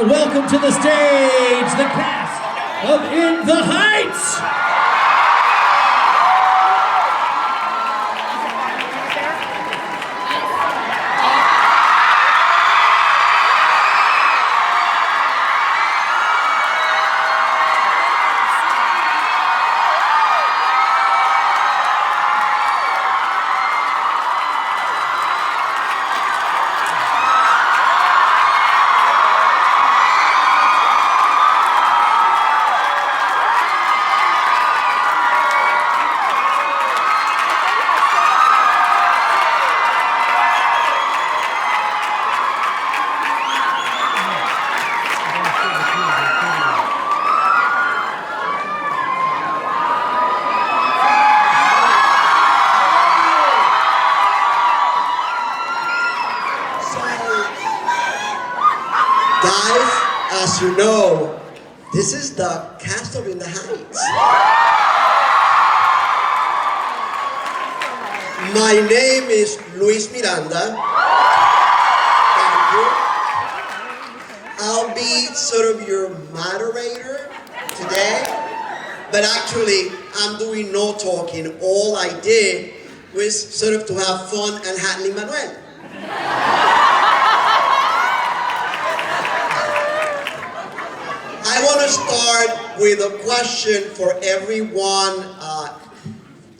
welcome to the stage the cast of In the Heights! As you know, this is the cast of In the Heights. My name is Luis Miranda. Thank you. I'll be sort of your moderator today, but actually I'm doing no talking. All I did was sort of to have fun and had Lin-Manuel. I want to start with a question for everyone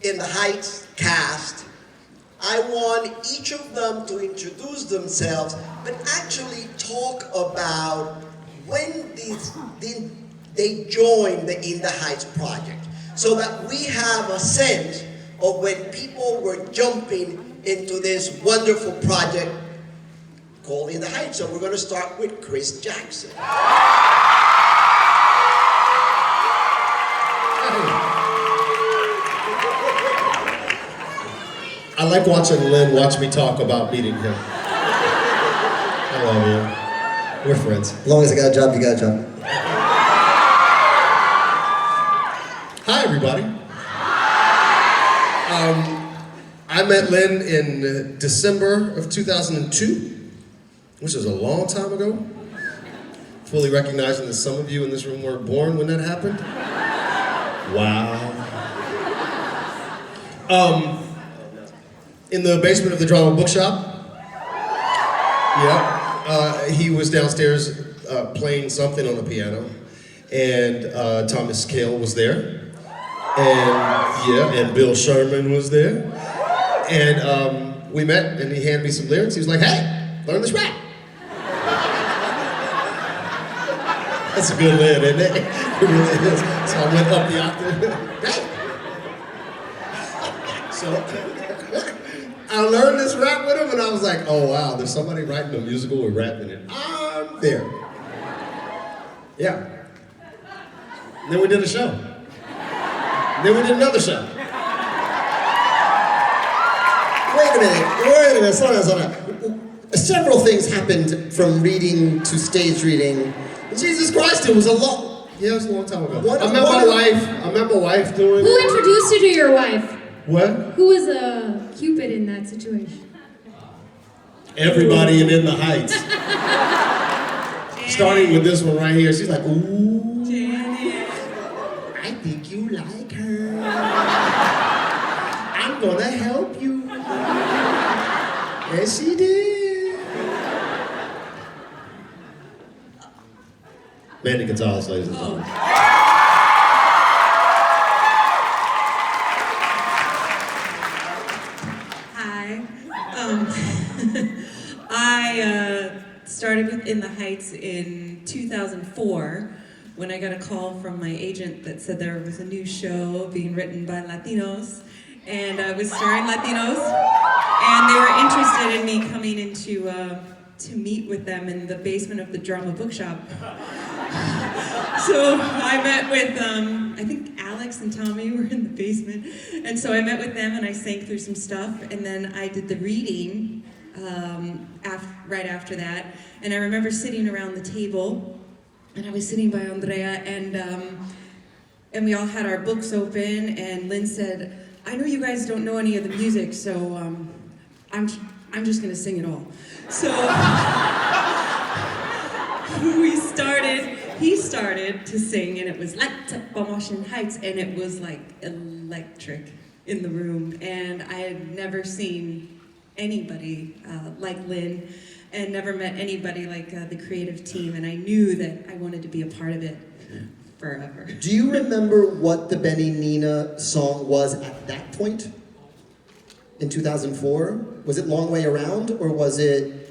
in the Heights cast. I want each of them to introduce themselves, but actually talk about when did they join the In the Heights project, so that we have a sense of when people were jumping into this wonderful project called In the Heights. So we're going to start with Chris Jackson. I like watching Lynn watch me talk about meeting him. I love you. We're friends. As long as I got a job, you got a job. Hi, everybody. I met Lynn in December of 2002, which is a long time ago. Fully recognizing that some of you in this room weren't born when that happened. Wow. In the basement of the drama bookshop. Yeah. He was downstairs playing something on the piano, and Thomas Cale was there, and Bill Sherman was there, and we met, and he handed me some lyrics. He was like, "Hey, learn this rap." That's a good lid, isn't it? It really is. So I went up the octave. Hey. So I learned this rap with him, and I was like, oh wow, there's somebody writing a musical with rap in it. I'm there. Yeah. And then we did a show. And then we did another show. Wait a minute, slow down. Several things happened from reading to stage reading. Jesus Christ, it was a long, yeah, it was a long time ago. I met my wife doing Who introduced you to your wife? What? Who was a Cupid in that situation? Everybody in the Heights. Starting with this one right here, she's like, ooh, I think you like her. I'm gonna help you. Yes, she did. Mandy Gonzalez, ladies and gentlemen. Hi. I started with In the Heights in 2004 when I got a call from my agent that said there was a new show being written by Latinos, and I was starring Latinos, and they were interested in me coming into to meet with them in the basement of the drama bookshop. So I met with, I think Alex and Tommy were in the basement, and so I met with them and I sang through some stuff, and then I did the reading right after that, and I remember sitting around the table, and I was sitting by Andrea, and we all had our books open, and Lynn said, I know you guys don't know any of the music, so I'm just gonna sing it all. So he started to sing, and it was Lights Up on Washington Heights, and it was like electric in the room, and I had never seen anybody like Lin, and never met anybody like the creative team, and I knew that I wanted to be a part of it forever. Do you remember what the Benny Nina song was at that point? In 2004? Was it Long Way Around, or was it,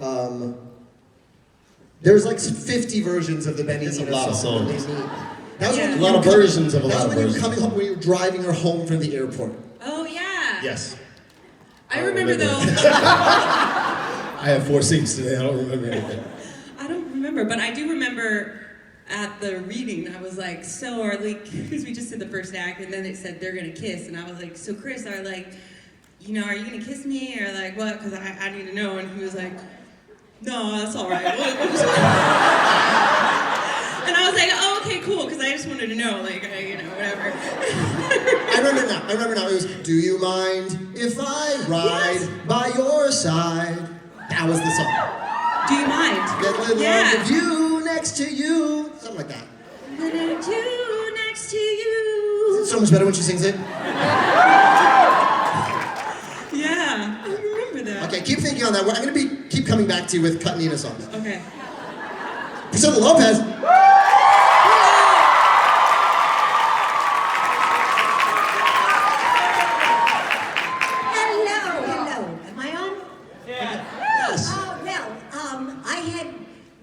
there was like 50 versions of the Benny Nina song. There's a lot of songs. That was when A lot of versions of a lot of versions. That was when you were coming home, when you were driving her home from the airport. Oh, yeah. Yes. I remember though. I have 4 seats today, I don't remember anything. I don't remember, but I do remember at the reading, I was like, so are like, because we just did the first act, and then it said they're gonna kiss, and I was like, so Chris, are like, you know, are you gonna kiss me, or like what? Because I need to know, and he was like, no, that's all right. And I was like, oh, okay, cool, because I just wanted to know, like, you know, whatever. I remember now. It was, do you mind if I ride by your side? That was the song. Do you mind? Get the love of you next to you. Something like that. Get you next to you. It's so much better when she sings it. Yeah, I remember that. Okay, keep thinking on that. I'm going to keep coming back to you with Cut Nina songs. Okay. Priscilla Lopez. Hello. Am I on? Yes. I had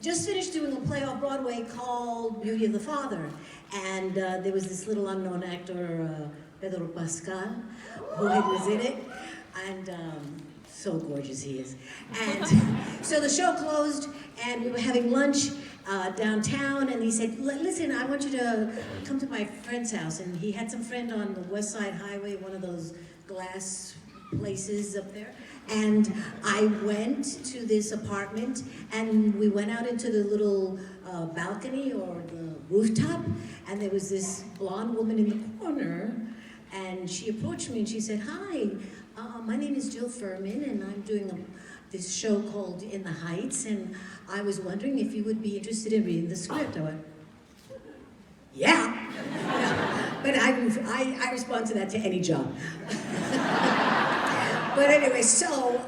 just finished doing a play off Broadway called Beauty of the Father, and there was this little unknown actor, Pedro Pascal, who was in it, and so gorgeous he is. And so the show closed, and we were having lunch downtown, and he said, listen, I want you to come to my friend's house. And he had some friend on the West Side Highway, one of those glass places up there. And I went to this apartment, and we went out into the little balcony or the rooftop, and there was this blonde woman in the corner, and she approached me and she said, hi, my name is Jill Furman, and I'm doing this show called In the Heights, and I was wondering if you would be interested in reading the script. I went, yeah. But I respond to that to any job. But anyway, so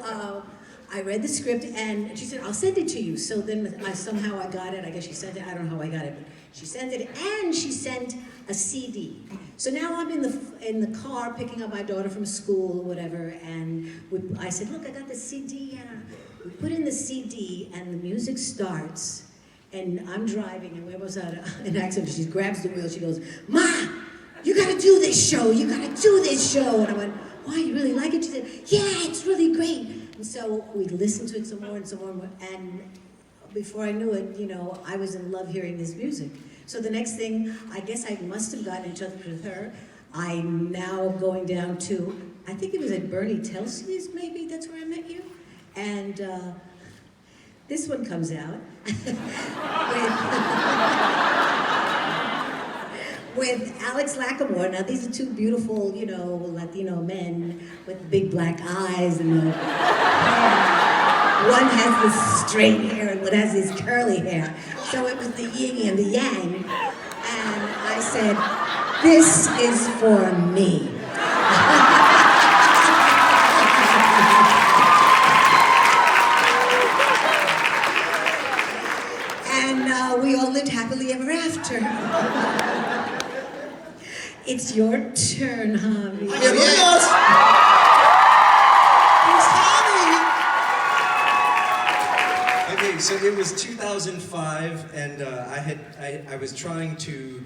I read the script, and she said, I'll send it to you. So then somehow I got it. I guess she sent it. I don't know how I got it, but she sent it, and she sent a CD. So now I'm in the car picking up my daughter from school or whatever, and I said, look, I got the CD, and we put in the CD, and the music starts, and I'm driving, and where was that? An accident. She grabs the wheel. She goes, Ma, you got to do this show. You got to do this show. And I went, why, you really like it? She said, yeah, it's really great. And so we listened to it some more and some more, and before I knew it, you know, I was in love hearing this music. So the next thing, I guess I must have gotten in touch with her. I'm now going down to, I think it was at Bernie Telsey's, maybe, that's where I met you. And this one comes out with Alex Lacamoire. Now these are two beautiful, you know, Latino men with big black eyes and the hair. One has this straight hair and one has this curly hair. So it was the yin and the yang. And I said, this is for me. And we all lived happily ever after. It's your turn, Javier. Javier Muñoz. Okay, so it was 2005, and I was trying to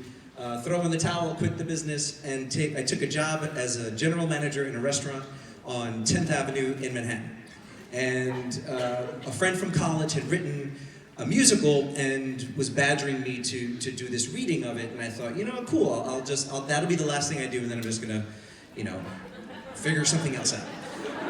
throw in the towel, quit the business, and I took a job as a general manager in a restaurant on 10th Avenue in Manhattan. And a friend from college had written a musical and was badgering me to do this reading of it, and I thought, you know, cool, that'll be the last thing I do, and then I'm just gonna, you know, figure something else out.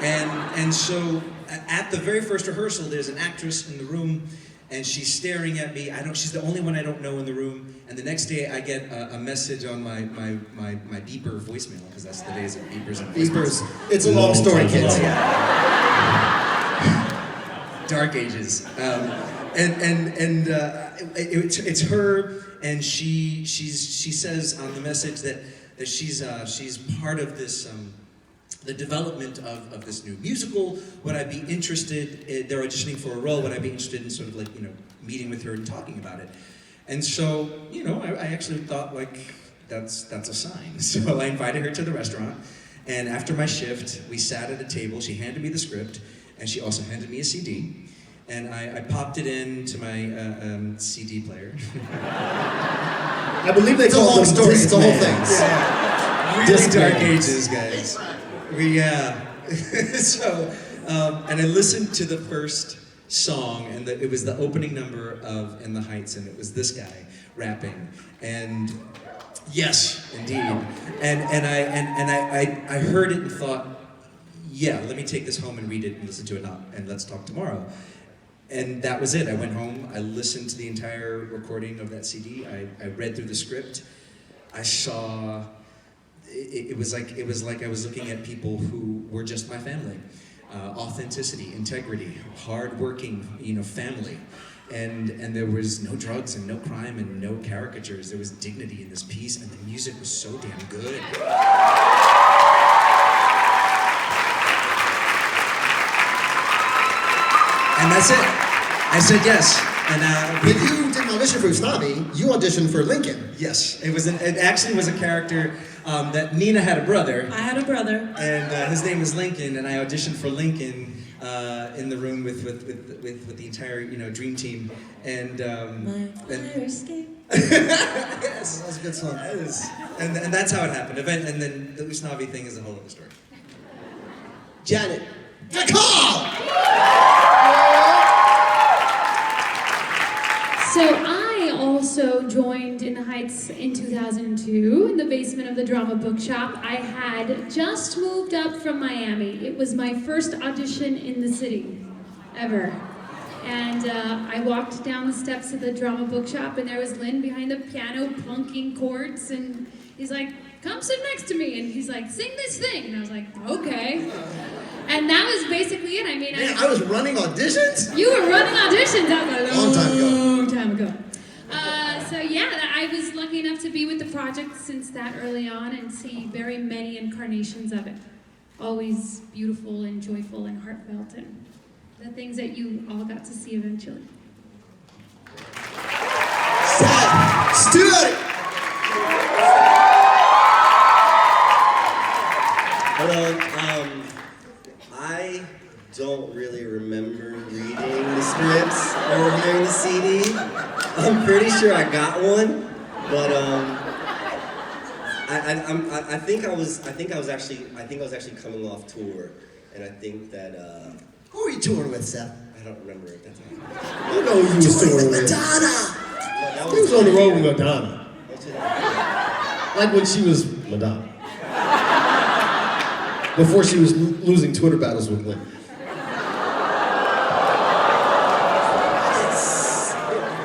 And so at the very first rehearsal, there's an actress in the room, and she's staring at me. She's the only one I don't know in the room. And the next day, I get a message on my beeper voicemail, because that's the days of beepers and voicemails. It's a long story, kids. Dark ages. It's her, and she says on the message that she's part of this the development of this new musical. Would I be interested? They're auditioning for a role. Would I be interested in sort of like meeting with her and talking about it? And so I actually thought like that's a sign. So I invited her to the restaurant, and after my shift, we sat at a table. She handed me the script, and she also handed me a CD. And I popped it into my CD player. I believe they call it a story. It's the whole thing. Yeah. Really dark ages, guys. So, and I listened to the first song, and it was the opening number of In the Heights, and it was this guy rapping. And yes, indeed. And I heard it and thought, yeah, let me take this home and read it and listen to it, and let's talk tomorrow. And that was it. I went home, I listened to the entire recording of that CD, I read through the script, I saw, it was like I was looking at people who were just my family. Authenticity, integrity, hard-working, family. And there was no drugs and no crime and no caricatures. There was dignity in this piece, and the music was so damn good. And that's it. I said yes. And But you didn't audition for Usnavi, you auditioned for Lincoln. Yes, it actually was a character that Nina had a brother. I had a brother. And his name was Lincoln, and I auditioned for Lincoln in the room with the entire dream team. And My fire escape. Yes, That was a good song. and that's how it happened. And then the Usnavi thing is a whole other story. Janet. Dacal! So I also joined In the Heights in 2002 in the basement of the Drama Bookshop. I had just moved up from Miami. It was my first audition in the city, ever. And I walked down the steps of the Drama Bookshop, and there was Lin behind the piano plunking chords, and he's like, come sit next to me, and he's like, sing this thing. And I was like, okay. And that was basically it. I mean, I was running auditions? You were running auditions. That was a Long time ago. So yeah, I was lucky enough to be with the project since that early on and see very many incarnations of it. Always beautiful and joyful and heartfelt, and the things that you all got to see eventually. Seth Stewart! Hello. I don't really remember reading the scripts or hearing the CD. I'm pretty sure I got one, but I think I was actually coming off tour, and I think that Who were you touring with, Seth? I don't remember at that time. You know who you was touring with. Madonna. He was on the road with Madonna. Like when she was Madonna. Before she was losing Twitter battles with Lin.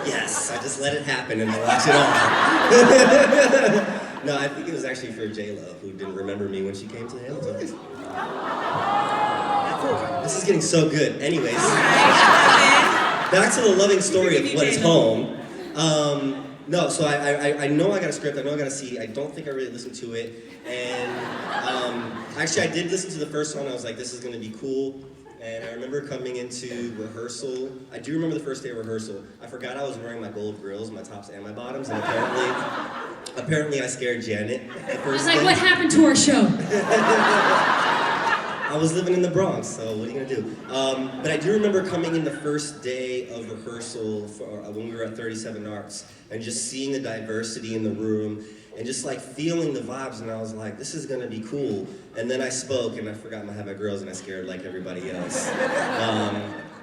Yes, I just let it happen and I watch it all. No, I think it was actually for J-Lo, who didn't remember me when she came to Hamilton. This is getting so good. Anyways, back to the loving story of what is home. No, so I know I got a script, I know I got a CD, I don't think I really listened to it, and actually I did listen to the first one, I was like, this is gonna be cool, and I remember coming into rehearsal, I do remember the first day of rehearsal, I forgot I was wearing my gold grills, my tops and my bottoms, and apparently I scared Janet the I first was like, day. what happened to our show? I was living in the Bronx, so what are you gonna do? But I do remember coming in the first day of rehearsal for, when we were at 37 Arts, and just seeing the diversity in the room, and just like feeling the vibes, and I was like, this is gonna be cool. And then I spoke, and I forgot I had my girls, and I scared like everybody else.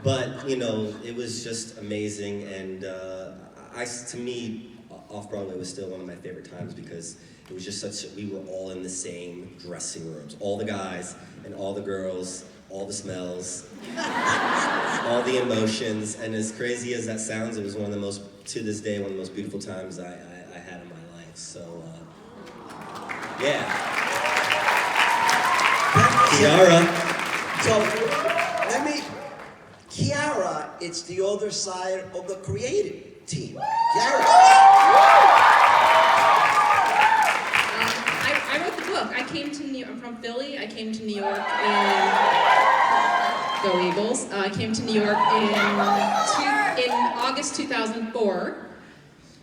But it was just amazing, and to me, Off-Broadway was still one of my favorite times because it was just we were all in the same dressing rooms. All the guys and all the girls, all the smells, all the emotions. And as crazy as that sounds, it was to this day, one of the most beautiful times I had in my life. So, yeah. So, Kiara, it's the other side of the creative team. Kiara. I wrote the book. I'm from Philly. I came to New York Go Eagles. I came to New York in August 2004.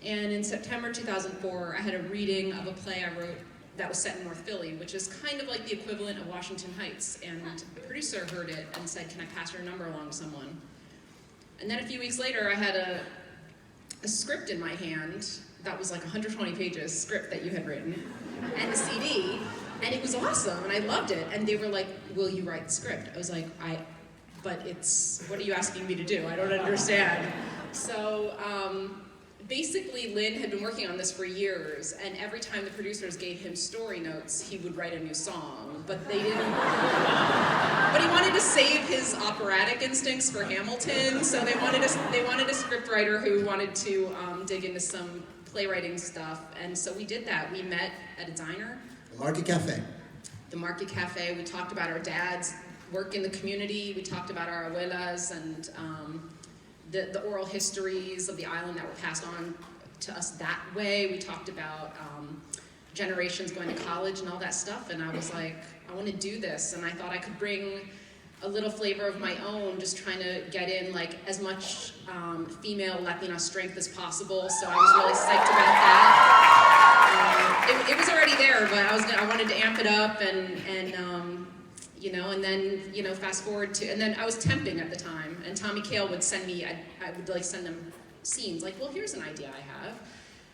And in September 2004, I had a reading of a play I wrote that was set in North Philly, which is kind of like the equivalent of Washington Heights. And the producer heard it and said, "Can I pass your number along to someone?" And then a few weeks later, I had a script in my hand that was like 120 pages, script that you had written, and a CD, and it was awesome, and I loved it. And they were like, "Will you write the script?" I was like, but what are you asking me to do? I don't understand. So, basically, Lin had been working on this for years, and every time the producers gave him story notes, he would write a new song, but they didn't. But he wanted to save his operatic instincts for Hamilton, so they wanted a scriptwriter who wanted to dig into some playwriting stuff, and so we did that. We met at a diner. Market Cafe. The Market Cafe. We talked about our dad's work in the community. We talked about our abuelas and the oral histories of the island that were passed on to us that way. We talked about generations going to college and all that stuff, and I was like, I want to do this, and I thought I could bring a little flavor of my own, just trying to get in like as much female Latina strength as possible, so I was really psyched about that. It was already there, but I wanted to amp it up, and then, fast forward to, and then I was temping at the time, and Tommy Kail would send me, I would like send them scenes, like, well, here's an idea I have,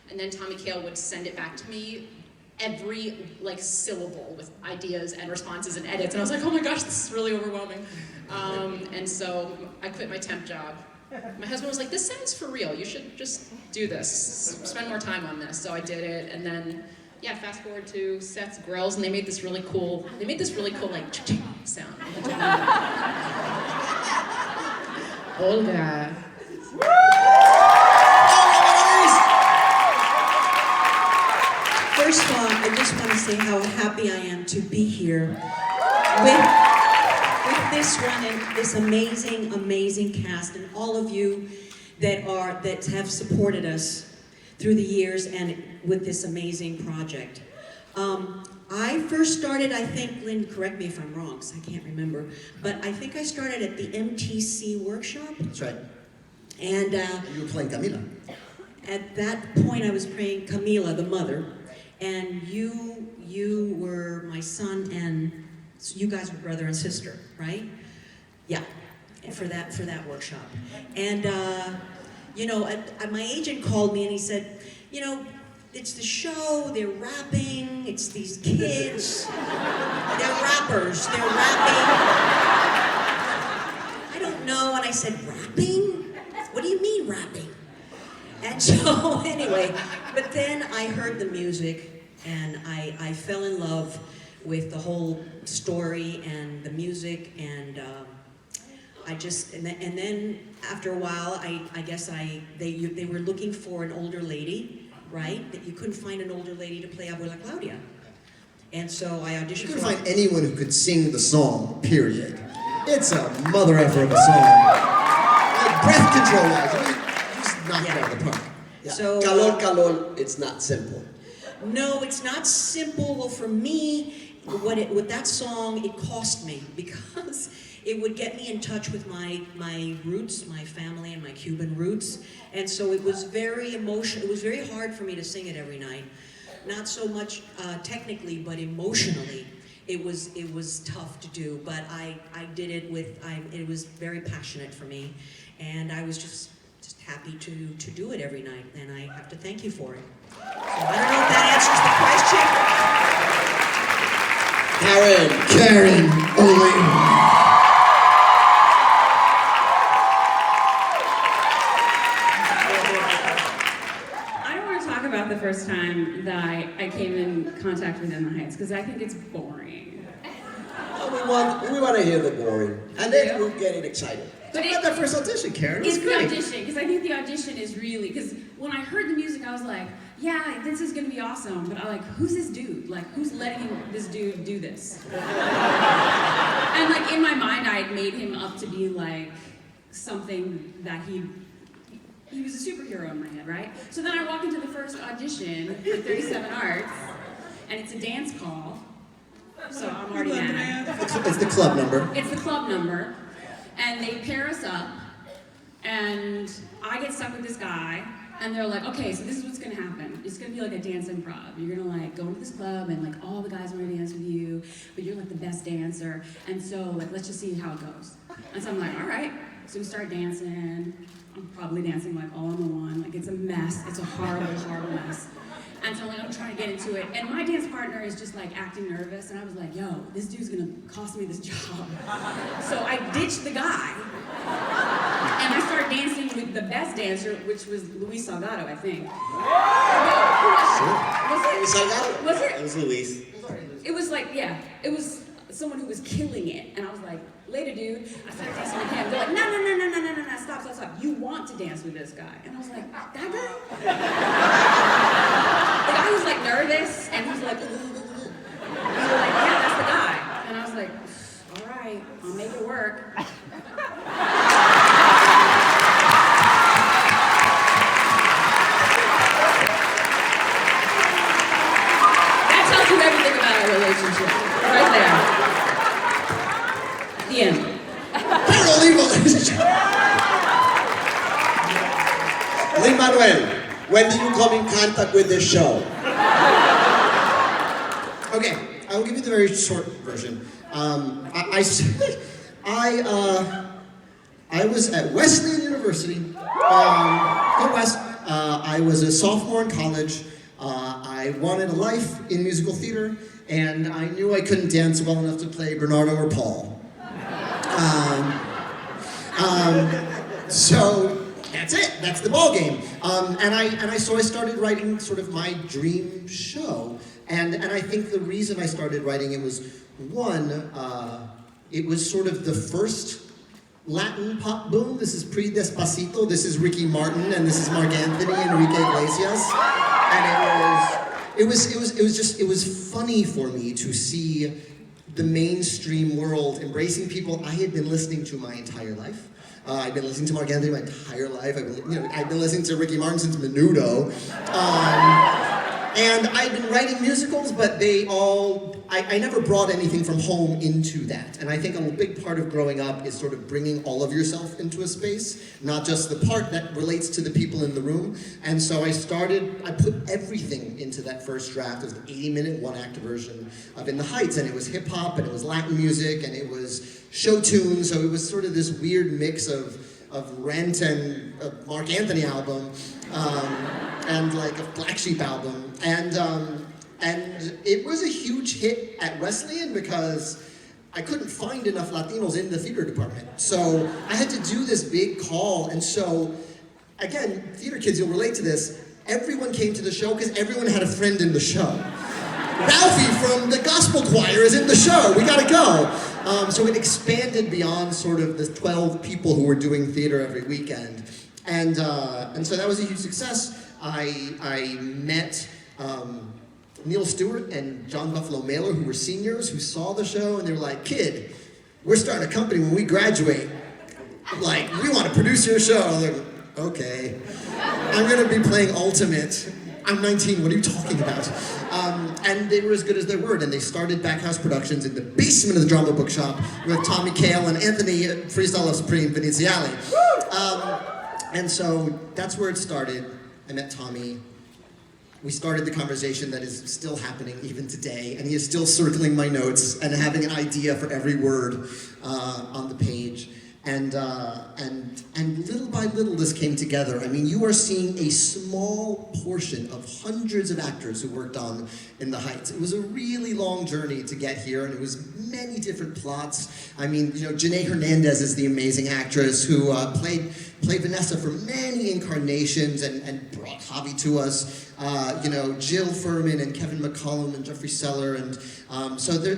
and then Tommy Kail would send it back to me, every like syllable with ideas and responses and edits, and I was like, oh my gosh, this is really overwhelming, and so I quit my temp job. My husband was like, this sounds for real, you should just do this, spend more time on this, so I did it, and then fast forward to Seth's grills, and they made this really cool like cha-ching sound. Olga. First of all, I just want to say how happy I am to be here with this one and this amazing, amazing cast, and all of you that have supported us through the years and with this amazing project. I first started, I think, Lynn, correct me if I'm wrong, because I can't remember, but I think I started at the MTC workshop. That's right. And you were playing Camila. At that point, I was playing Camila, the mother, and you were my son, and you guys were brother and sister, right? Yeah, for that workshop. And my agent called me and he said, it's the show, they're rapping, it's these kids, they're rappers, they're rapping. I don't know, and I said, rapping? What do you mean rapping? And so, anyway, but then I heard the music, and I fell in love with the whole story and the music, and and then after a while, I guess they were looking for an older lady, right? That you couldn't find an older lady to play Abuela Claudia. And so I auditioned You couldn't find anyone who could sing the song, period. It's a mother effer of a song. Like breath control wise, just knocked it out of the park. Yeah. So, calor, it's not simple. No, it's not simple. Well, for me, with that song, it cost me, because it would get me in touch with my roots, my family and my Cuban roots. And so it was very emotional. It was very hard for me to sing it every night. Not so much technically, but emotionally. It was tough to do, but I did it it was very passionate for me. And I was just happy to do it every night, and I have to thank you for it. So I don't know if that answers the question. Karen, Olivo. About the first time that I came in contact with In the Heights, because I think it's boring. We want to hear the boring, and then we're getting excited. But about that first audition, Karen. It's the audition, because I think the audition is really, because when I heard the music, I was like, yeah, this is gonna be awesome, but I'm like, who's this dude? Like, who's letting this dude do this? And like, in my mind, I had made him up to be like something that he was a superhero in my head, right? So then I walk into the first audition for 37 Arts, and it's a dance call. So I'm already mad. It's the club number. It's the club number, and they pair us up, and I get stuck with this guy, and they're like, okay, so this is what's gonna happen. It's gonna be like a dance improv. You're gonna like go into this club, and like all the guys want to dance with you, but you're like the best dancer, and so like let's just see how it goes. And so I'm like, all right. So we start dancing. I'm probably dancing like all on the one. Like it's a mess. It's a horrible, horrible mess. And so like, I'm trying to get into it. And my dance partner is just like acting nervous. And I was like, yo, this dude's gonna cost me this job. So I ditched the guy. And I started dancing with the best dancer, which was Luis Salgado, I think. Was it? Salgado? Was it? It was Luis. It was like, yeah, it was someone who was killing it. And I was like, later, dude. I started dancing with him. They're like, no, stop. You want to dance with this guy. And I was like, that guy? The guy was like nervous, and he was like, and we were like, yeah, that's the guy. And I was like, all right, I'll make it work. That tells you everything about our relationship, right there. The end. Pero Olivo, Lin-Manuel, when did you come in contact with this show? Okay, I will give you the very short version. I was at Wesleyan University. Go West. I was a sophomore in college. I wanted a life in musical theater, and I knew I couldn't dance well enough to play Bernardo or Paul. So that's it. That's the ball game. So I started writing sort of my dream show, and I think the reason I started writing it was one, it was sort of the first Latin pop boom. This is pre-Despacito. This is Ricky Martin, and this is Marc Anthony and Enrique Iglesias, and it was funny for me to see the mainstream world embracing people I had been listening to my entire life. I've been listening to Marc Anthony my entire life. I've been listening to Ricky Martin since Menudo. And I've been writing musicals, but I never brought anything from home into that. And I think a big part of growing up is sort of bringing all of yourself into a space, not just the part that relates to the people in the room. And so I put everything into that first draft. It was an 80-minute, one-act version of In the Heights, and it was hip-hop, and it was Latin music, and it was show tunes, so it was sort of this weird mix of Rent and a Marc Anthony album, and like a Black Sheep album. And it was a huge hit at Wesleyan because I couldn't find enough Latinos in the theater department. So I had to do this big call. And so, again, theater kids, you'll relate to this. Everyone came to the show because everyone had a friend in the show. Ralphie from the gospel choir is in the show. We gotta go. So it expanded beyond sort of the 12 people who were doing theater every weekend. And so that was a huge success. I met Neil Stewart and John Buffalo Mailer, who were seniors, who saw the show, and they were like, kid, we're starting a company when we graduate. Like, we want to produce your show. I was like, okay. I'm going to be playing Ultimate. I'm 19, what are you talking about? And they were as good as their word, and they started Backhouse Productions in the basement of the Drama Bookshop with Tommy Kail and Anthony Freestyle Supreme Veneziale. And so that's where it started. I met Tommy. We started the conversation that is still happening even today, and he is still circling my notes and having an idea for every word on the page. And little by little this came together. I mean, you are seeing a small portion of hundreds of actors who worked on In the Heights. It was a really long journey to get here, and it was many different plots. I mean, Janae Hernandez is the amazing actress who played Vanessa for many incarnations and brought Javi to us. Jill Furman and Kevin McCollum and Jeffrey Seller, and so there,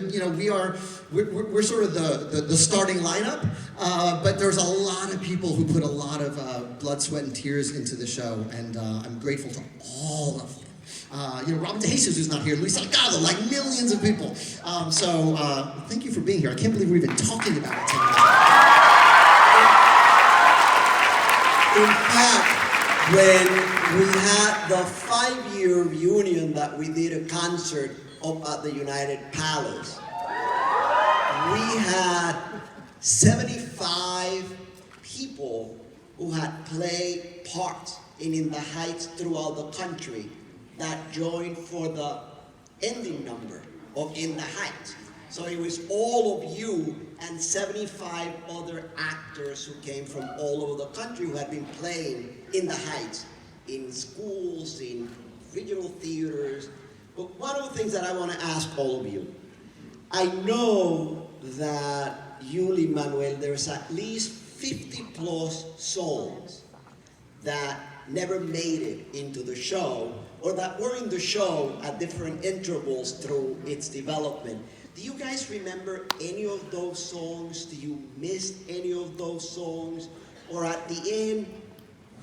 we're sort of the starting lineup, but there's a lot of people who put a lot of blood, sweat, and tears into the show, and I'm grateful to all of them. Robin DeJesus, who's not here, Luis Salgado, like millions of people. So thank you for being here. I can't believe we're even talking about it tonight. In fact, when we had the 5-year reunion that we did a concert up at the United Palace, we had 75 people who had played parts in the Heights throughout the country that joined for the ending number of In the Heights. So it was all of you and 75 other actors who came from all over the country who had been playing In the Heights, in schools, in regional theaters. But one of the things that I want to ask all of you, I know that you, Lin-Manuel, there's at least 50 plus songs that never made it into the show, or that were in the show at different intervals through its development. Do you guys remember any of those songs? Do you miss any of those songs? Or at the end,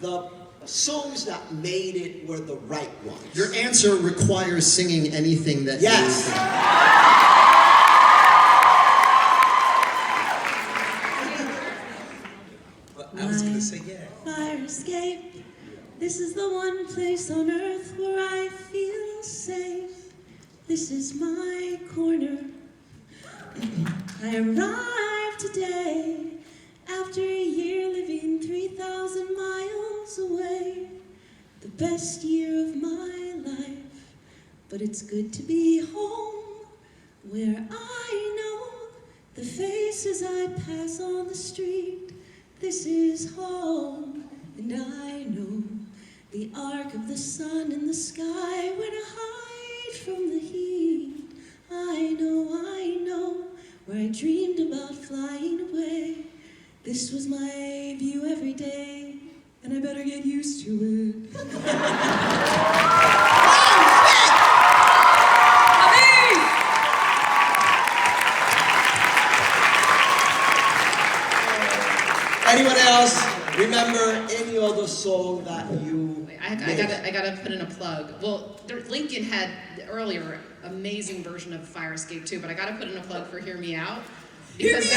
the songs that made it were the right ones? Your answer requires singing anything that Yes. I was gonna say yeah. Fire escape. This is the one place on earth where I feel safe. This is my corner. I arrived today after a year living 3,000 miles away. The best year of my life. But it's good to be home where I know the faces I pass on the street. This is home, and I know the arc of the sun in the sky when I hide from the heat. I know where I dreamed about flying away. This was my view every day, and I better get used to it. Anyone else remember any other song that you I gotta put in a plug. Well, Lincoln had earlier amazing version of Fire Escape too, but I gotta put in a plug for Hear Me Out. Because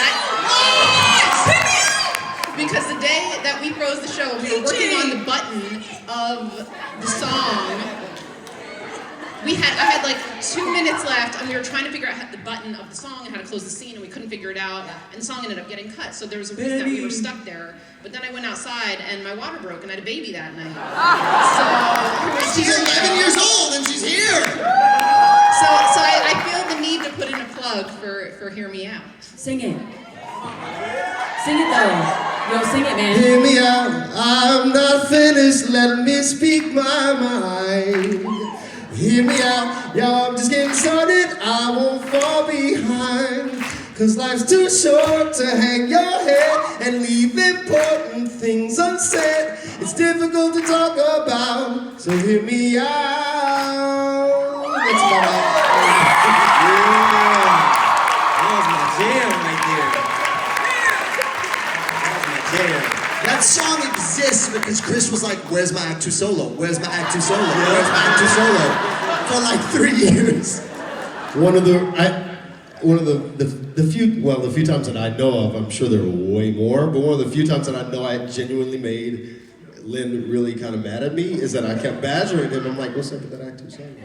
because the day that we froze the show, we were working on the button of the song. I had like 2 minutes left, and we were trying to figure out the button of the song and how to close the scene, and we couldn't figure it out, and the song ended up getting cut, so there was a reason that we were stuck there. But then I went outside, and my water broke, and I had a baby that night. So she's 11 years old, and she's here! So I feel the need to put in a plug for Hear Me Out. Sing it. Sing it though. Yo, sing it, man. Hear me out, I'm not finished, let me speak my mind. Hear me out, y'all, I'm just getting started, I won't fall behind. Cause life's too short to hang your head and leave important things unsaid. It's difficult to talk about, so hear me out. That's about That was my jam right there. That was my jam. That song exists because Chris was like, where's my Act 2 solo? Where's my Act 2 solo? Where's my Act 2 solo? For like 3 years. One of the few times that I know of, I'm sure there were way more, but one of the few times that I know I genuinely made Lin really kind of mad at me is that I kept badgering him. I'm like, what's up with that Act 2 song?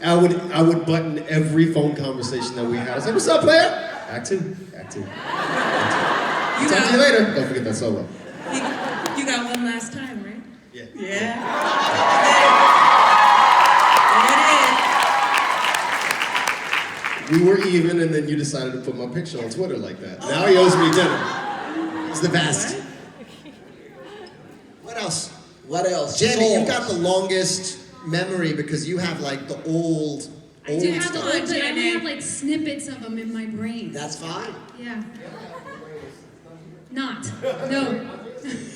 I would button every phone conversation that we had. I was like, what's up, player? Act 2, Act 2. Talk to you later. Don't forget that solo. You got one last time, right? Yeah. Yeah. We were even, and then you decided to put my picture on Twitter like that. Now he owes me dinner. He's the best. What else? What else? Jenny, you got the longest memory because you have like the old I do have the stuff. old, but I only have like snippets of them in my brain. That's fine. Yeah. Not. No.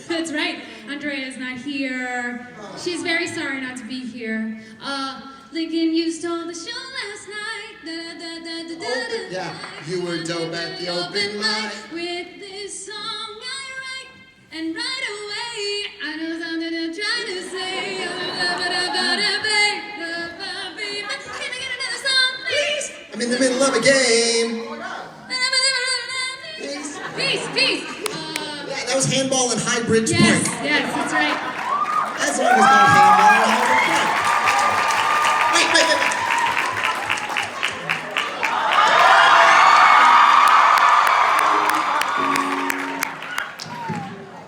That's right. Andrea's not here. She's very sorry not to be here. Lincoln, you stole the show last night. Yeah, you were dope at the open mic. With this song I write, and right away I know something to try to say. Can I get another song, please? I'm in the middle of a game. Peace. Yeah, that was handball and high bridge point. Yes, that's right. As long as not hanging down on the front. Wait.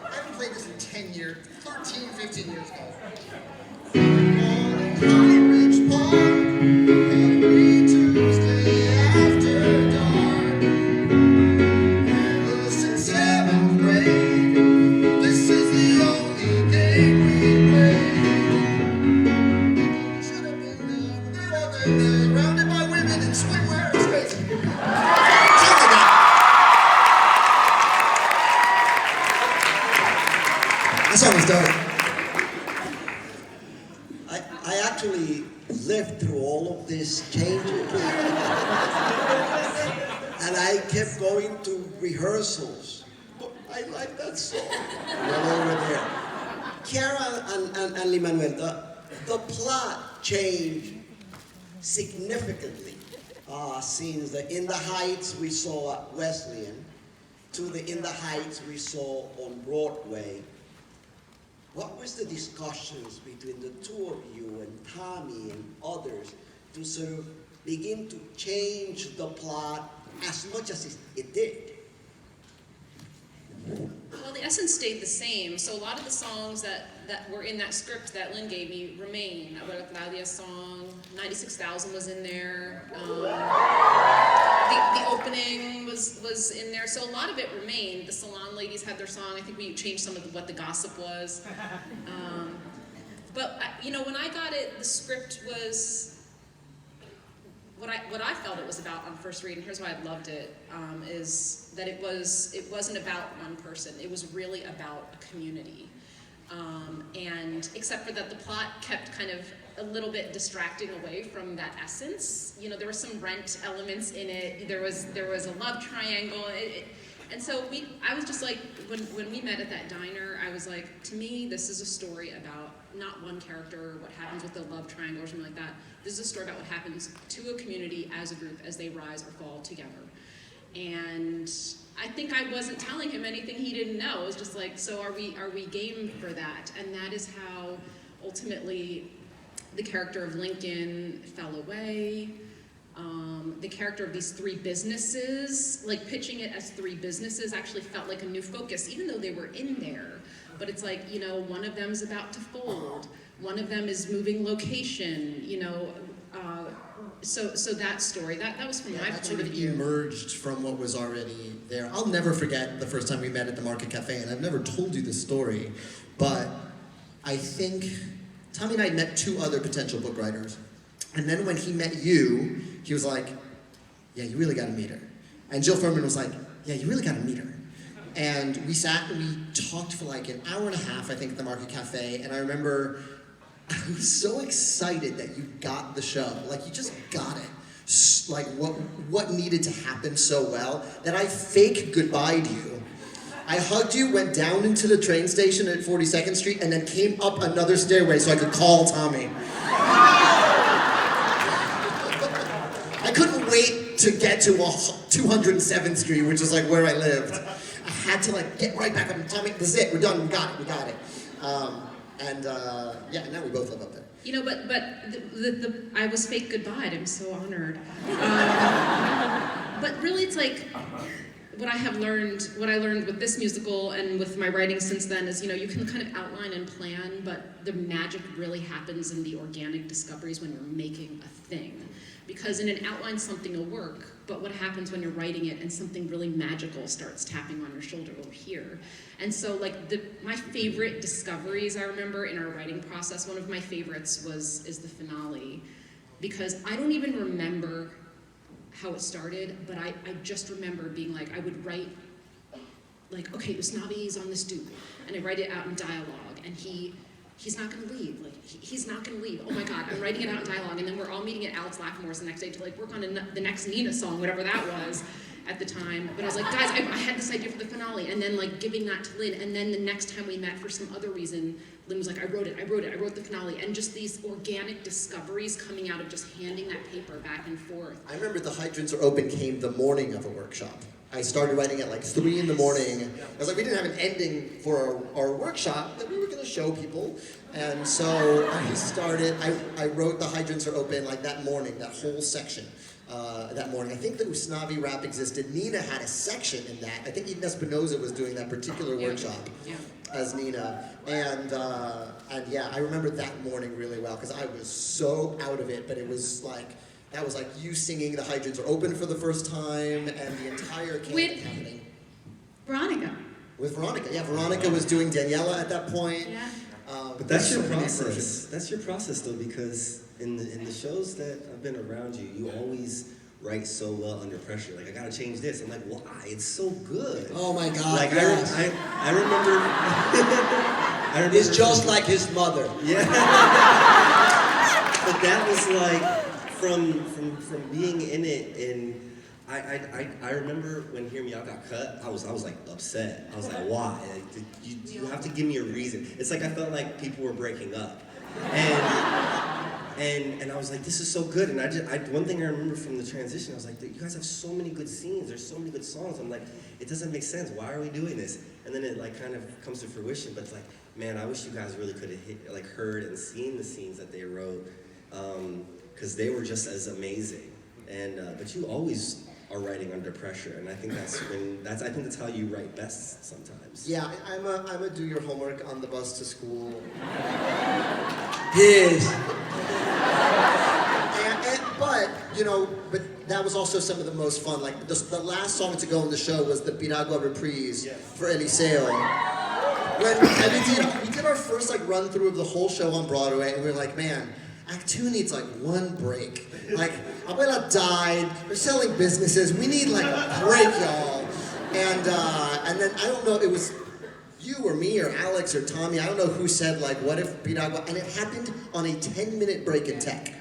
I haven't played this in 10 years, 13, 15 years ago. Bridge Pond, every Tuesday after dark. Ever since 7th grade, this is the only game we played. Should have been there, surrounded by women in swimwear. It's crazy. Something like that. That song was dope. I actually lived through all of these changes. And I kept going to rehearsals. But I like that song. Right over there. Kiara and Lin-Manuel, the plot changed significantly since the In the Heights we saw at Wesleyan to the In the Heights we saw on Broadway. What was the discussions between the two of you and Tommy and others to sort of begin to change the plot as much as it did? Well, the essence stayed the same. So a lot of the songs that were in that script that Lynn gave me remain. Abuela Claudia's song, 96,000 was in there. The opening was in there. So a lot of it remained. The Salon Ladies had their song. I think we changed some of what the gossip was. But when I got it, the script was what I felt it was about on first read, and here's why I loved it, is that it wasn't about one person. It was really about a community. And except for that the plot kept kind of a little bit distracting away from that essence. There were some Rent elements in it. There was a love triangle. And so I was just like, when we met at that diner, I was like, to me, this is a story about not one character, what happens with the love triangle or something like that. This is a story about what happens to a community as a group as they rise or fall together. And I think I wasn't telling him anything he didn't know. It was just like, so are we game for that? And that is how ultimately the character of Lincoln fell away. The character of these three businesses, like pitching it as three businesses actually felt like a new focus, even though they were in there. But it's like, one of them is about to fold. One of them is moving location, so that story, that was from my point of view. Emerged from what was already there. I'll never forget the first time we met at the Market Cafe, and I've never told you this story, but I think Tommy and I met two other potential book writers. And then when he met you, he was like, yeah, you really gotta meet her. And Jill Furman was like, yeah, you really gotta meet her. And we sat and we talked for like an hour and a half, I think, at the Market Cafe, and I remember I was so excited that you got the show. Like, you just got it. Like, what needed to happen so well that I fake goodbyed you. I hugged you, went down into the train station at 42nd Street, and then came up another stairway so I could call Tommy. I couldn't wait to get to 207th Street, which is like where I lived. I had to like get right back up and Tommy, this is it, we're done, we got it. Yeah, now we both live up there. But I was fake goodbye. I'm so honored. But really, it's like what I learned with this musical and with my writing since then is, you can kind of outline and plan, but the magic really happens in the organic discoveries when you're making a thing. Because in an outline, something will work, but what happens when you're writing it and something really magical starts tapping on your shoulder over here? And so, like, my favorite discoveries I remember in our writing process, one of my favorites is the finale, because I don't even remember how it started, but I just remember being like, I would write, like, okay, Usnavi's on the stoop, and I write it out in dialogue, and he's not gonna leave, like, he's not gonna leave. Oh my God, I'm writing it out in dialogue, and then we're all meeting at Alex Lackamore's the next day to like work on the next Nina song, whatever that was at the time. But I was like, guys, I had this idea for the finale, and then like giving that to Lynn, and then the next time we met for some other reason, Lynn was like, I wrote the finale, and just these organic discoveries coming out of just handing that paper back and forth. I remember The Hydrants Are Open came the morning of a workshop. I started writing at like 3 in the morning. I was like, we didn't have an ending for our workshop that we were going to show people. And so I wrote The Hydrants Are Open like that morning, that whole section. That morning. I think the Usnavi rap existed. Nina had a section in that. I think even Espinoza was doing that particular workshop as Nina. And yeah, I remember that morning really well because I was so out of it, but it was like, that was like you singing The Hydrants Are Open for the first time and the entire campaign happening. Veronica. With Veronica, yeah. Veronica was doing Daniela at that point. Yeah. But that's your process. That's your process though, because in the shows that I've been around you, you always write so well under pressure. Like, I gotta change this. I'm like, why? It's so good. Oh my God. Like, yes. I remember. I remember. He's just like his mother. Yeah. But that was like from being in it, and I remember when Hear Me Out got cut, I was like upset. I was like, why? Like, you have to give me a reason. It's like I felt like people were breaking up. And I was like, this is so good. And one thing I remember from the transition, I was like, you guys have so many good scenes. There's so many good songs. I'm like, it doesn't make sense. Why are we doing this? And then it like kind of comes to fruition. But it's like, man, I wish you guys really could have heard and seen the scenes that they wrote, because they were just as amazing. And but you always are writing under pressure, and I think I think that's how you write best sometimes. Yeah, I'm a do your homework on the bus to school. Yes. But that was also some of the most fun. Like the last song to go on the show was the Piragua reprise for Eliseo. When we did our first like run through of the whole show on Broadway, and we were like, man, Act 2 needs like one break. Like, Abuela died, we're selling businesses, we need like a break, y'all. And then, I don't know, it was you or me or Alex or Tommy, I don't know who said like, what if Piragua, and it happened on a 10-minute break in tech.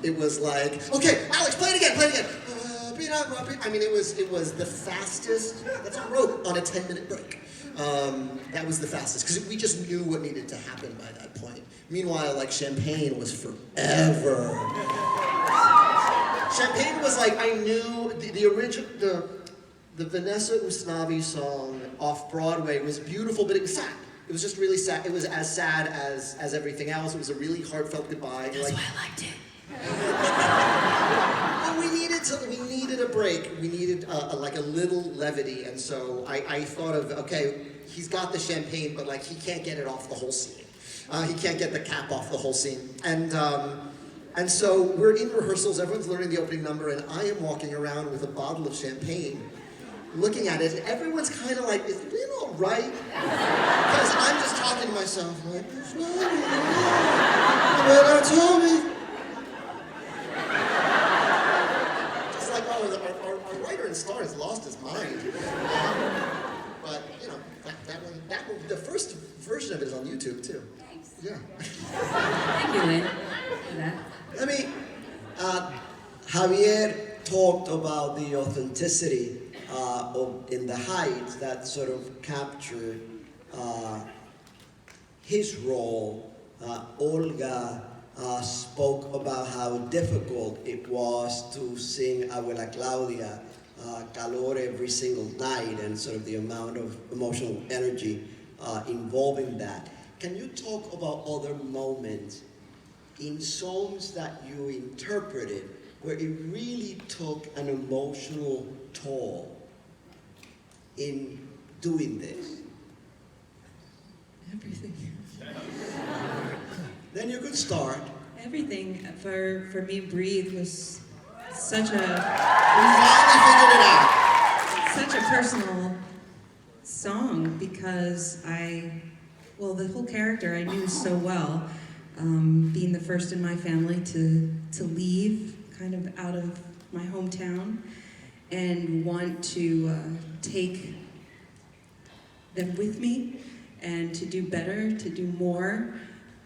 It was like, okay, Alex, play it again. I mean, it was the fastest, that's all I wrote on a 10-minute break. That was the fastest, because we just knew what needed to happen by that point. Meanwhile, like, Champagne was forever. Champagne was like, I knew the original, the Vanessa Usnavi song off Broadway was beautiful, but it was sad. It was just really sad. It was as sad as everything else. It was a really heartfelt goodbye. That's why I liked it. And we needed a break. We needed like a little levity, and so I thought of, okay, he's got the champagne, but like he can't get it off the whole scene. He can't get the cap off the whole scene. And so we're in rehearsals, everyone's learning the opening number, and I am walking around with a bottle of champagne, looking at it, and everyone's kind of like, is Lin all right? Because I'm just talking to myself, like, it's not what I told me. Just like, oh, our writer and star has lost his mind. But, you know, that one, the first version of it is on YouTube, too. Thanks. Yeah. Thank you, Lin, for that. I mean, Javier talked about the authenticity in the Heights that sort of captured his role. Olga spoke about how difficult it was to sing Abuela Claudia, Calor every single night, and sort of the amount of emotional energy involving that. Can you talk about other moments in songs that you interpreted where it really took an emotional toll in doing this? Everything. Then you could start. Everything for me, Breathe was such a... We finally figured it out. Such a personal song because the whole character I knew so well. Being the first in my family to leave kind of out of my hometown and want to take them with me and to do better, to do more,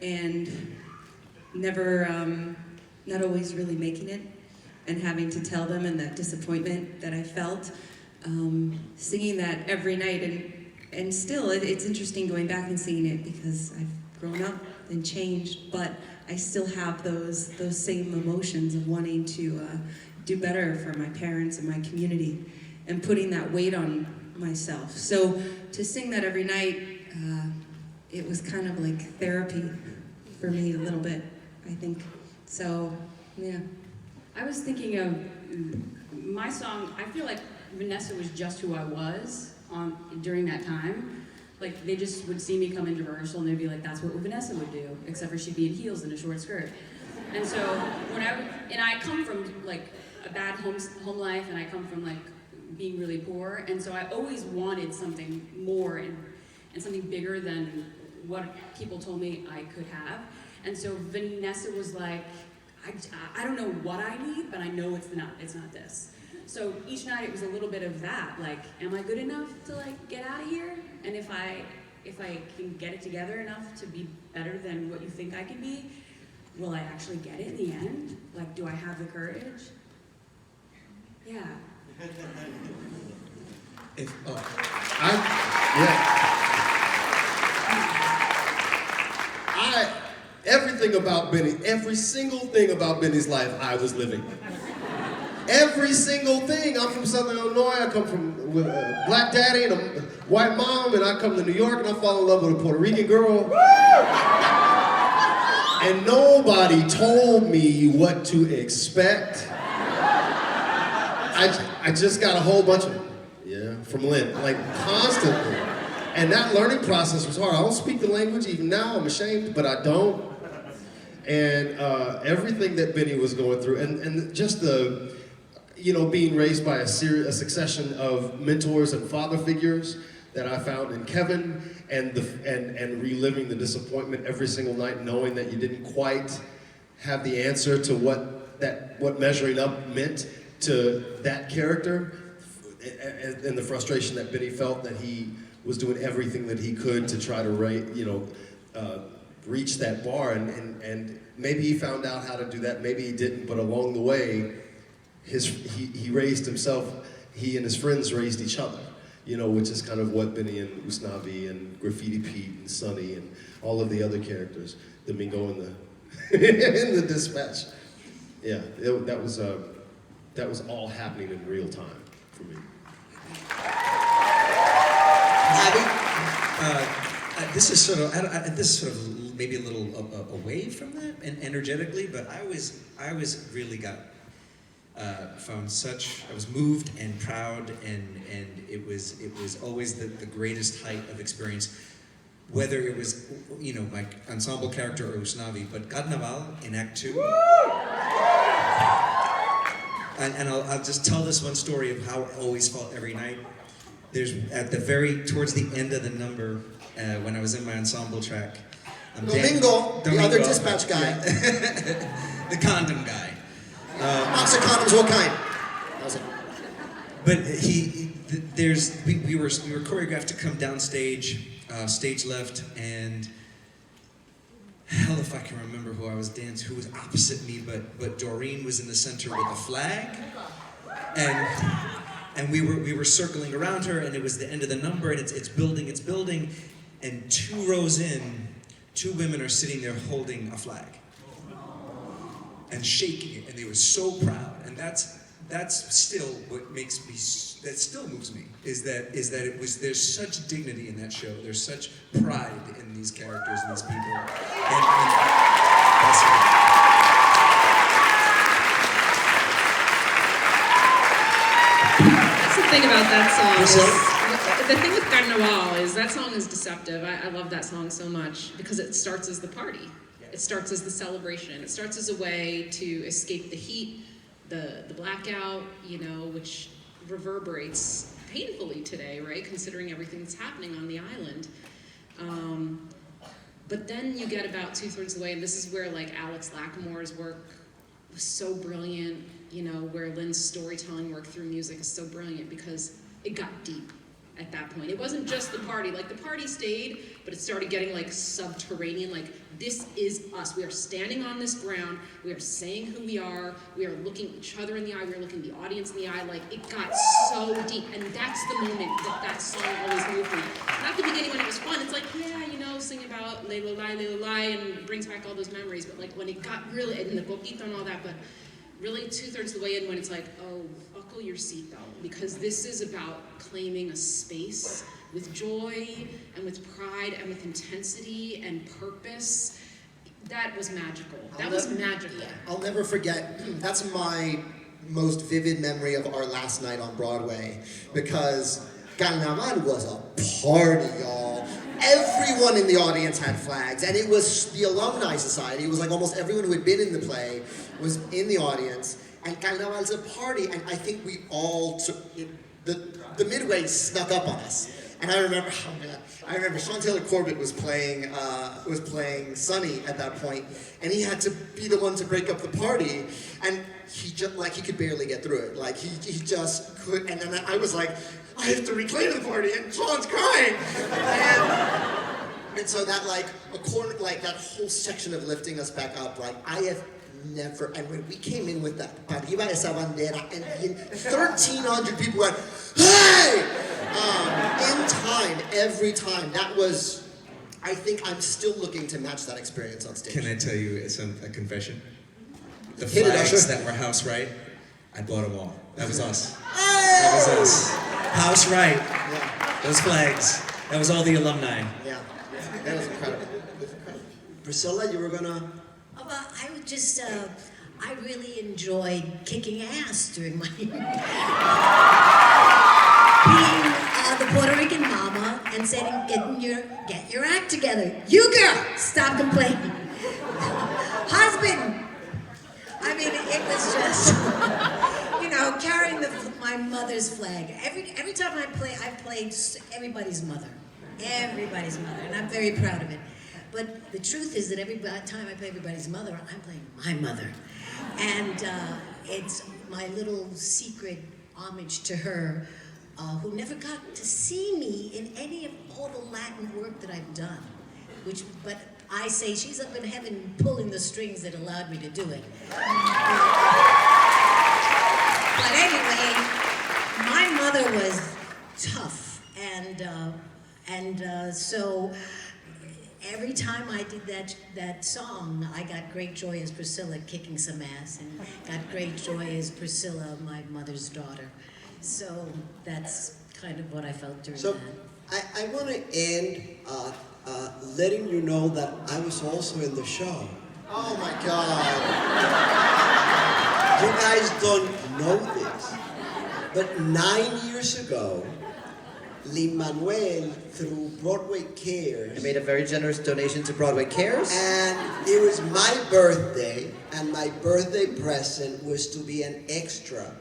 and never, not always really making it and having to tell them and that disappointment that I felt. Singing that every night and still it's interesting going back and singing it because I've grown up and changed, but I still have those same emotions of wanting to do better for my parents and my community. and putting that weight on myself. So to sing that every night, it was kind of like therapy for me a little bit, I think. So, yeah. I was thinking of my song. I feel like Vanessa was just who I was during that time. Like, they just would see me come into rehearsal and they'd be like, that's what Vanessa would do, except for she'd be in heels and a short skirt. And so I come from like a bad home life, and I come from like being really poor, and so I always wanted something more and something bigger than what people told me I could have. And so Vanessa was like, I don't know what I need, but I know it's not this. So each night it was a little bit of that, like, am I good enough to like get out of here? And if I can get it together enough to be better than what you think I can be, will I actually get it in the end? Like, do I have the courage? Yeah. Everything about Benny, every single thing about Benny's life, I was living. Every single thing. I'm from Southern Illinois. I come from with a black daddy and a white mom, and I come to New York and I fall in love with a Puerto Rican girl. And nobody told me what to expect. I just got a whole bunch of, from Lin, like constantly. And that learning process was hard. I don't speak the language even now, I'm ashamed, but I don't. And everything that Benny was going through, and just the, being raised by a succession of mentors and father figures that I found in Kevin, and reliving the disappointment every single night, knowing that you didn't quite have the answer to what measuring up meant to that character, and the frustration that Benny felt that he was doing everything that he could to try to reach that bar, and maybe he found out how to do that, maybe he didn't, but along the way, he raised himself, he and his friends raised each other, which is kind of what Benny and Usnavi and Graffiti Pete and Sonny and all of the other characters, Domingo in the Dispatch. Yeah, that was all happening in real time for me. This is sort of maybe a little away from that, and energetically, but I was really found I was moved and proud, and it was always the greatest height of experience, whether it was my ensemble character or Usnavi, but Carnaval in Act 2. And I'll just tell this one story of how it always felt every night. There's towards the end of the number, when I was in my ensemble track, Domingo, the other dispatch guy. Yeah. The condom guy. Box of condoms, what kind? But we were choreographed to come downstage, stage left, and hell if I can remember who was opposite me, but Doreen was in the center with a flag, and we were circling around her, and it was the end of the number, and it's building, and 2 rows in, 2 women are sitting there holding a flag and shaking it, and they were so proud, and that's still what still moves me, is that there's such dignity in that show, there's such pride in these characters and these people, and that's it. That's the thing about that song. The thing with Carnaval is that song is deceptive. I love that song so much because it starts as the party. It starts as the celebration. It starts as a way to escape the heat, the blackout, which reverberates painfully today, right? Considering everything that's happening on the island. But then you get about 2/3 of the way, and this is where like Alex Lackamore's work was so brilliant, where Lin's storytelling work through music is so brilliant because it got deep at that point. It wasn't just the party. Like, the party stayed, but it started getting like subterranean, like, this is us. We are standing on this ground. We are saying who we are. We are looking each other in the eye. We are looking the audience in the eye. Like, it got so deep. And that's the moment that song always moved me. Not the beginning when it was fun. It's like, sing about Layla Lai, and brings back all those memories. But like when it got really, and the coquito and all that, but really 2/3 of the way in when it's like, oh, buckle your seatbelt, because this is about claiming a space with joy and with pride and with intensity and purpose. That was magical. That was magical. I'll never forget, that's my most vivid memory of our last night on Broadway, because Carnaval was a party, y'all. Everyone in the audience had flags, and it was the Alumni Society. It was like almost everyone who had been in the play was in the audience, and Carnaval's a party, and I think we all the midway snuck up on us. And I remember Sean Taylor Corbett was playing Sonny at that point, and he had to be the one to break up the party, and he just he could barely get through it. Like he just could, and then I was like, I have to reclaim the party, and Sean's crying, and so that that whole section of lifting us back up, I have never, and when we came in with that Arriba esa bandera, and 1,300 people went, hey! In time, every time. That was, I think I'm still looking to match that experience on stage. Can I tell you a confession? The Hit it, flags Usher. that were House Right, I bought them all. That was us. Hey! That was us. House Right. Yeah. Those flags. That was all the alumni. Yeah. That was incredible. Priscilla, you were gonna... Well, I would just, I really enjoyed kicking ass during my being the Puerto Rican mama and saying, get your act together. You girl, stop complaining. Husband. I mean, it was just, carrying my mother's flag. Every time I play, I've played everybody's mother. Everybody's mother, and I'm very proud of it. But the truth is that every time I play everybody's mother, I'm playing my mother. And it's my little secret homage to her, who never got to see me in any of all the Latin work that I've done. But I say she's up in heaven pulling the strings that allowed me to do it. But anyway, my mother was tough, and so every time I did that song, I got great joy as Priscilla kicking some ass, and got great joy as Priscilla, my mother's daughter. So that's kind of what I felt during that. I want to end letting you know that I was also in the show. Oh my God. You guys don't know this, but 9 years ago, Lin-Manuel, through Broadway Cares, I made a very generous donation to Broadway Cares. And it was my birthday, and my birthday present was to be an extra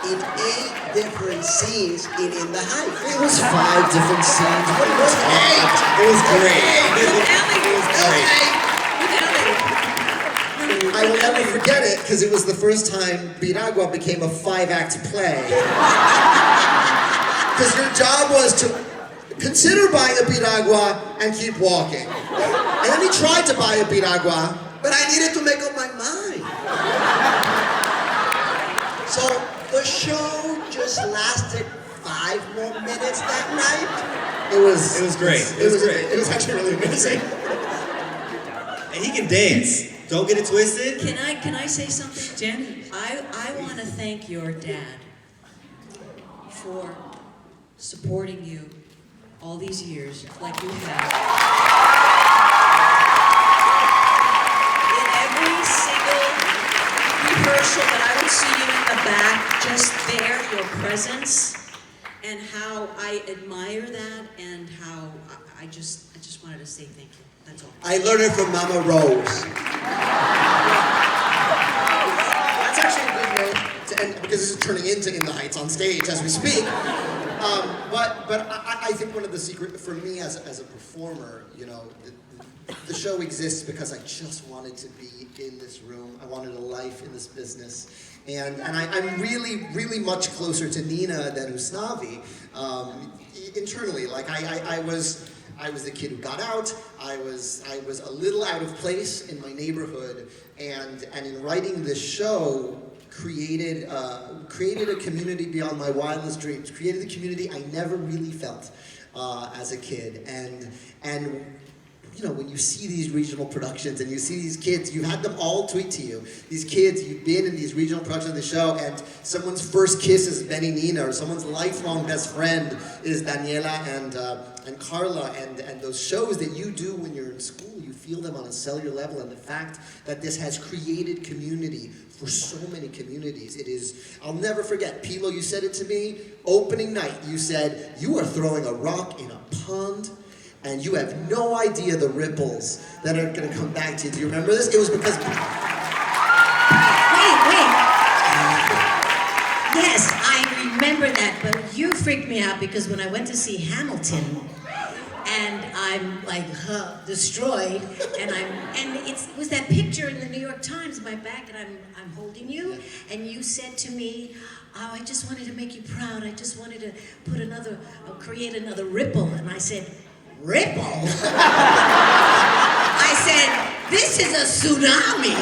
in 8 different scenes in the Heights. It was 5 different scenes. What It was 8. It was great. It was great. I will never forget it, because it was the first time Piragua became a 5-act play. Because your job was to consider buying a piragua and keep walking. And then he tried to buy a piragua, but I needed to make up my mind. So the show just lasted 5 more minutes that night. It was great. It was great. It was actually really amazing. And he can dance. Don't get it twisted. Can I say something? Jenny. I want to thank your dad for supporting you all these years like you have. In every single rehearsal that I would see you in the back, just there, your presence, and how I admire that, and how I just wanted to say thank you. That's all. I learned it from Mama Rose. That's actually a good way to end, because this is turning into In the Heights on stage as we speak. But I think one of the secret for me as a performer, the show exists because I just wanted to be in this room. I wanted a life in this business. And I'm really, really much closer to Nina than Usnavi internally. Like I was the kid who got out. I was a little out of place in my neighborhood, and in writing this show, created a community beyond my wildest dreams. Created a community I never really felt as a kid, and when you see these regional productions and you see these kids, you had them all tweet to you. These kids, you've been in these regional productions of the show, and someone's first kiss is Benny Nina, or someone's lifelong best friend is Daniela and Carla, and those shows that you do when you're in school, you feel them on a cellular level, and the fact that this has created community for so many communities. It is, I'll never forget, Pilo, you said it to me, opening night, you said, you are throwing a rock in a pond, and you have no idea the ripples that are gonna come back to you. Do you remember this? It was because... Wait. Yes, I remember that, but you freaked me out because when I went to see Hamilton, and I'm like, destroyed, and it was that picture in the New York Times in my back, and I'm holding you, and you said to me, oh, I just wanted to make you proud. I just wanted to create another ripple, and I said, ripple? I said, this is a tsunami.